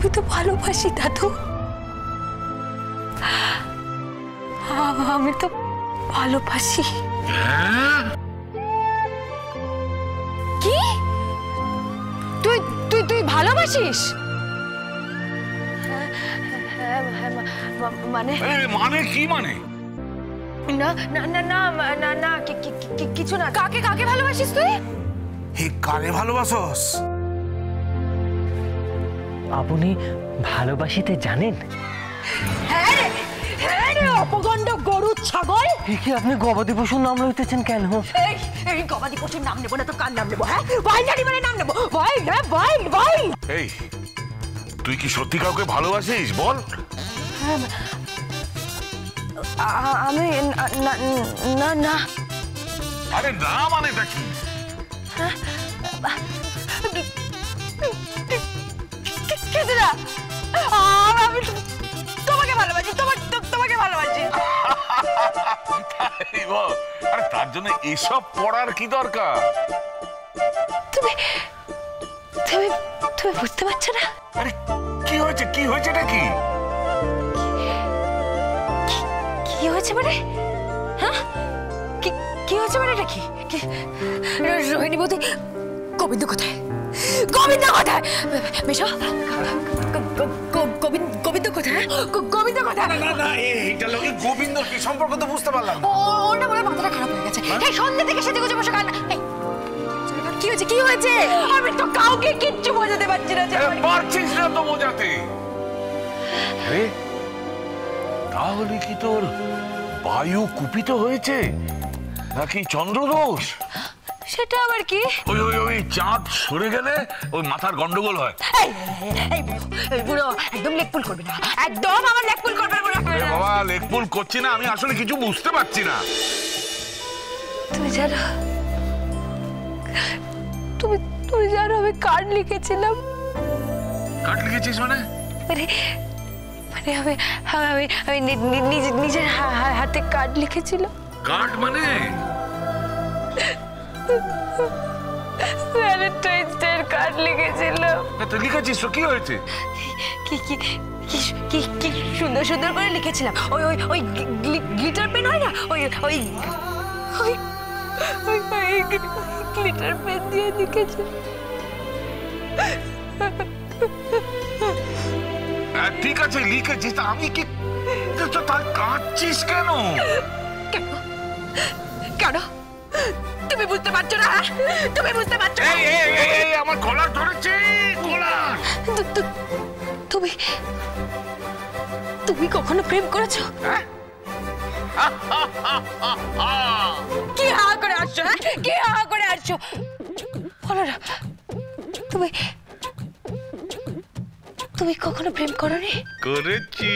আমি তো ভালোবাসি দাদু, আমি তো ভালোবাসি। কি তুই তুই তুই ভালোবাসিস? মানে মানে কি মানে? না না না না না না কিছু না। কাকে কাকে ভালোবাসিস তুই? হে কারে ভালোবাসোস? আপনি ভালোবাসিতে জানেন? হ্যাঁ রে, হ্যাঁ রে অপগণ্ড গরু ছাগল। কি আপনি গবাদি পশুর নাম লইতেছেন কেন? এই গবাদি পশুর নাম নেবো না তো কার নাম নেবো? হ্যাঁ ভাই জানি মানে নাম নেবো। ভাই হ্যাঁ ভাই ভাই। এই তুই কি সত্যি কাউকে ভালোবাসিস বল? আমি না না না। আরে না মানেটা কি? কিছু না, আমি তোমাকে ভালোবাসি, তোমাকে ভালোবাসি। আরে তার জন্য এসব পড়ার কি দরকার? তুমি তুমি তুমি বুঝতে পারছো না? আরে কি হয়েছে, কি হয়েছে নাকি? কি হয়েছে মানে? হ্যাঁ কি হয়েছে মানে এটা কি? রোহিণী বৌদি, গোবিন্দ কোথায়? গোবিন্দ কোথায়? মেশো, গোবিন্দ কোথায়? গোবিন্দ কোথায়? না না এইটা লোকে গোবিন্দ কি সম্পর্ক তো বুঝতে পারলাম না। ওর না বলে মাথাটা খারাপ হয়ে গেছে। এই সন্ধ্যে থেকে সেজে গুজে বসে কান্না। কি হয়েছে, কি হয়েছে? আমি তো কাউকে কিচ্ছু বোঝাতে পারছি না। পারছিস না তো বোঝাতে। আরে তাহলে কি তোর বায়ু কুপিত হয়েছে নাকি চন্দ্রদোষ? সেটা আবার কি? ওই ওই ওই চাঁদ সরে গেলে ওই মাথার গন্ডগোল হয়। এই বুড়ো একদম লেকপুল করবে না, একদম আমার লেকপুল করবে না। বাবা লেকপুল করছি না, আমি আসলে কিছু বুঝতে পারছি না। তুমি জানো, তুমি জানো আমি কার্ড লিখেছিলাম। কার্ড লিখেছিস মানে? মানে মানে আমি নিজের হাতে কার্ড লিখেছিলাম। কার্ড মানে? ভ্যালেন্টাইন্স ডে এর কার্ড লিখেছিলাম। তুই লিখেছিস তো কি হয়েছে? কি কি কি কি সুন্দর সুন্দর করে লিখেছিলাম। ওই ওই ওই গ্লিটার পেন হয় না, ওই ওই ওই গ্লিটার পেন দিয়ে লিখেছি। ঠিক আছে লিখেছিস, আমি কি তার কাঁদছিস কেন? কেন কেন তুমি বুঝতে পারছো না? তুমি বুঝতে পারছো না? এই আমার কলার ধরেছে, কলার। তুমি তুমি কখনো প্রেম করেছো? কি হা করে আসছো? কি হা করে আসছো? বলো না, তুমি তুমি কখনো প্রেম করোনি? করেছি,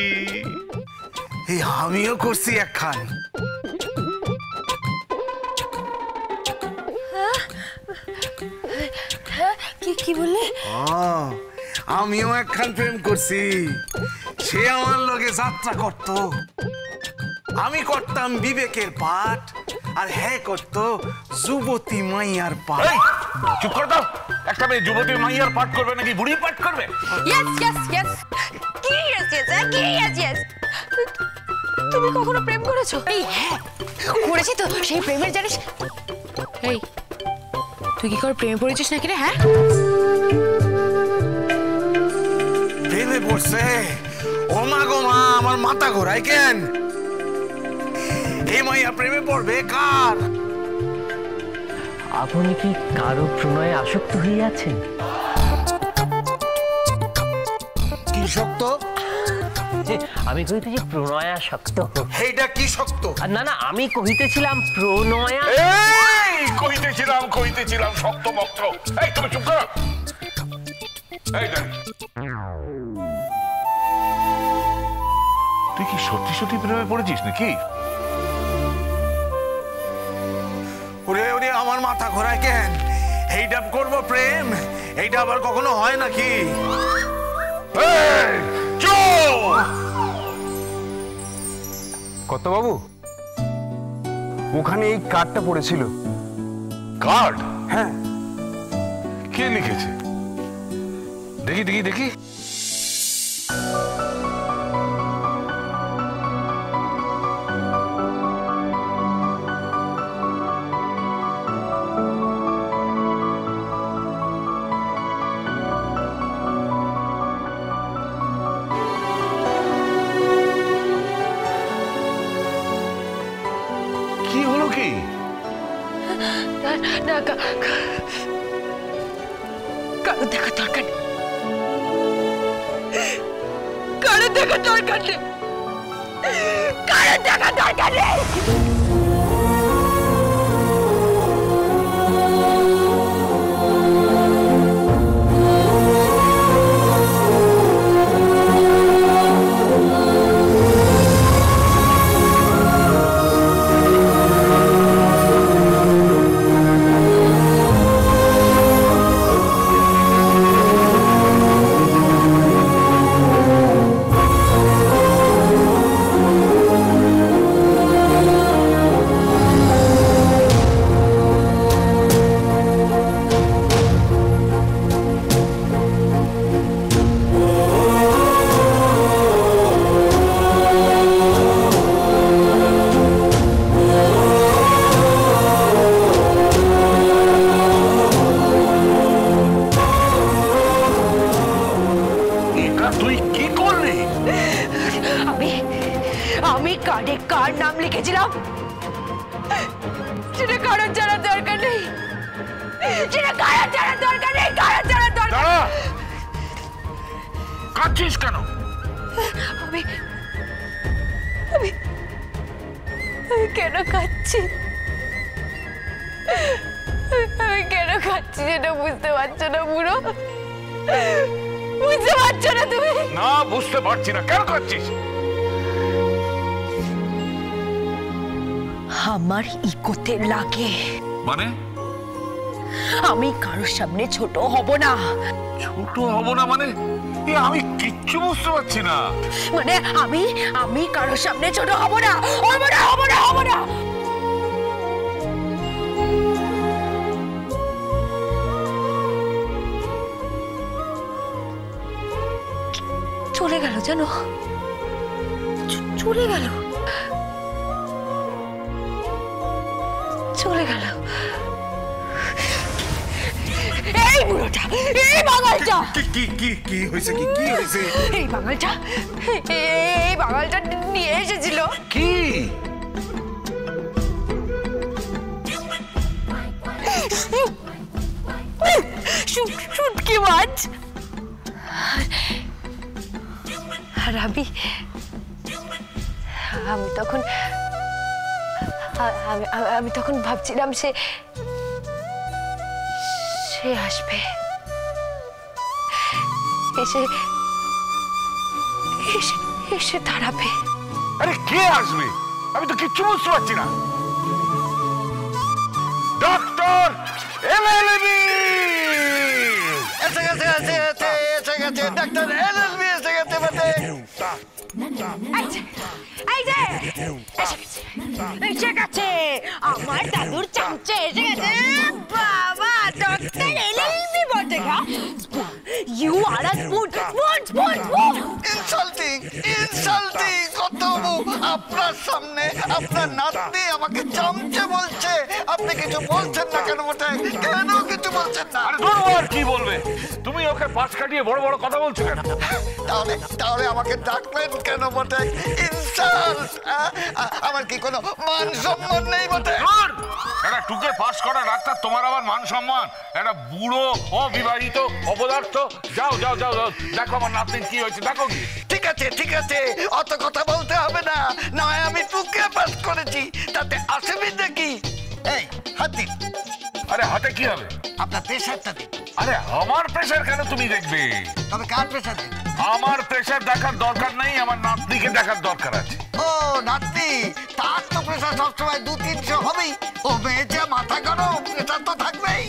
এই আমিও করছি একখান। কি কি বললে? আমিও একখান প্রেম করছি। সে আমার লগে যাত্রা করত, আমি করতাম বিবেকের পাঠ, আর হ্যাঁ করত যুবতী মাইয়ার পাঠ। চুপ কর দাও, একটা মেয়ে যুবতী মাইয়ার পাঠ করবে নাকি বুড়ি পাঠ করবে? ইয়েস ইয়েস ইয়েস, কি ইয়েস ইয়েস, কি ইয়েস ইয়েস। তুমি কখনো প্রেম করেছো? এই হ্যাঁ করেছি তো, সেই প্রেমের জানিস। এই তুই কি করে প্রেমে পড়েছিস নাকি রে? হ্যাঁ প্রেমে পড়ছে? ও মা গো মা, আমার মাথা ঘোরায় কেন? এই মাইয়া প্রেমে পড়বে কার? আপনি কি কারো প্রণয়ে আসক্ত হয়ে আছেন? কি শক্ত? আমি কহিতেছি প্রণয়াসক্ত। এইটা কি শক্ত? না না, আমি কহিতেছিলাম প্রণয়া। কইতেছিলাম শক্ত মক্ত। এই তুমি চুপ করো। এই দেখ, তুই কি সত্যি সত্যি প্রেমে পড়েছিস নাকি? ওরে ওরে আমার মাথা ঘোরায় কেন? এইটা করবো প্রেম? এইটা আবার কখনো হয় নাকি? কত বাবু, ওখানে এই কার্ডটা পড়েছিল। কার্ড? হ্যাঁ। কে লিখেছে? দেখি দেখি দেখি। না কারো দেখা দরকার নেই, কারো দেখা দরকার নেই, কারো দেখা দরকার নেই। আমি কার্ডে কার নাম লিখেছিলাম সেটা কারোর জানার দরকার নেই, সেটা কারোর জানার দরকার নেই, কারোর জানার দরকার। কাঁদছিস কেন? আমি আমি আমি কেন কাঁদছি, আমি কেন কাঁদছি সেটা বুঝতে পারছো না বুড়ো? বুঝতে পারছো না তুমি? না, বুঝতে পারছি না। কেন কাঁদছিস? আমার ইকোতে লাগে। মানে? আমি কারোর সামনে ছোট হব না। ছোট হব না মানে? আমি কিচ্ছু বুঝতে পারছি না। মানে আমি কারোর সামনে ছোট হব না, হব না, হব না, হব না। চলে গেল জানো, চলে গেল, চলে গেল। এই বুড়োটা, এই বাঙালটা, কি হয়েছে? কি হয়েছে? এই বাঙালটা নিয়ে এসেছিল। কি? শুটকি মাছ। আর আমি তখন ভাবছিলাম সে আসবে, এসে দাঁড়াবে। আরে কে আসবে? আমি তো কিচ্ছু বুঝতে পারছি না। ডক্টর এলএলবি এসে গেছে, ডক্টর এলএলবি এসে গেছে। এসে গেছে আমার দাদুর চামচে, এসে গেছে। বাবা, ডক্টর এলএলবি বটে। You are a spoon. Insulting কত আপনার সামনে আপনার নাতনি আমাকে চামচে বলছে, আপনি কিছু বলছেন না কেন? বটে কেন কিছু বলছেন না? আরে ধরো, আর কি বলবে? তুমি ওকে পাশ কাটিয়ে বড় বড় কথা বলছো কেন? তাহলে আমাকে ডাকলেন কেন? বটে ইনসাল্ট। আমার কি কোনো মান সম্মান নেই? বটে একটা টুকে পাস করা ডাক্তার, তোমার আবার মান সম্মান? একটা বুড়ো অবিবাহিত অপদার্থ। যাও, দেখো আমার নাতনির কি হয়েছে, দেখো কি। ঠিক আছে, অত কথা বলতে হবে না। নয় আমি টুকে পাস করেছি, তাতে অসুবিধা কি? এই হাত দিন। আরে হাতে কি হবে? আপনার প্রেশারটা দিন। আরে আমার প্রেশার কেন তুমি দেখবে? তবে কার প্রেশার দিন? আমার প্রেশার দেখার দরকার নেই, আমার নাতনিকে দেখার দরকার আছে। ও নাতনি, তার তো প্রেশার সবসময় 200-300 হবেই। ও মেয়ে যে মাথা গরম, প্রেশার তো থাকবেই।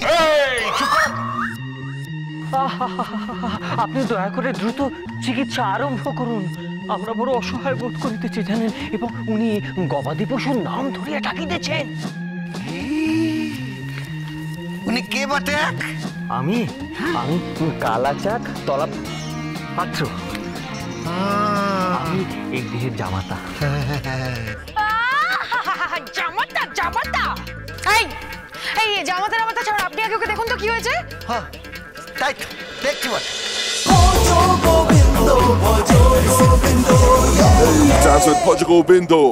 আপনি দয়া করে দ্রুত চিকিৎসা আরম্ভ করুন। আমরা বড় অসহায় বোধ করিতেছি জানেন, এবং উনি গবাদি পশুর নাম ধরিয়া ডাকিতেছেন। উনি কে বটে? আমি কালাচাঁদ তলা পাত্র। আমি এই গৃহের জামাতা। জামাতা এই জামাতা ছাড়া আপনি আগে ওকে দেখুন তো কি হয়েছে। তাই তো দেখছি বটে। Dance with Portugal Bindo.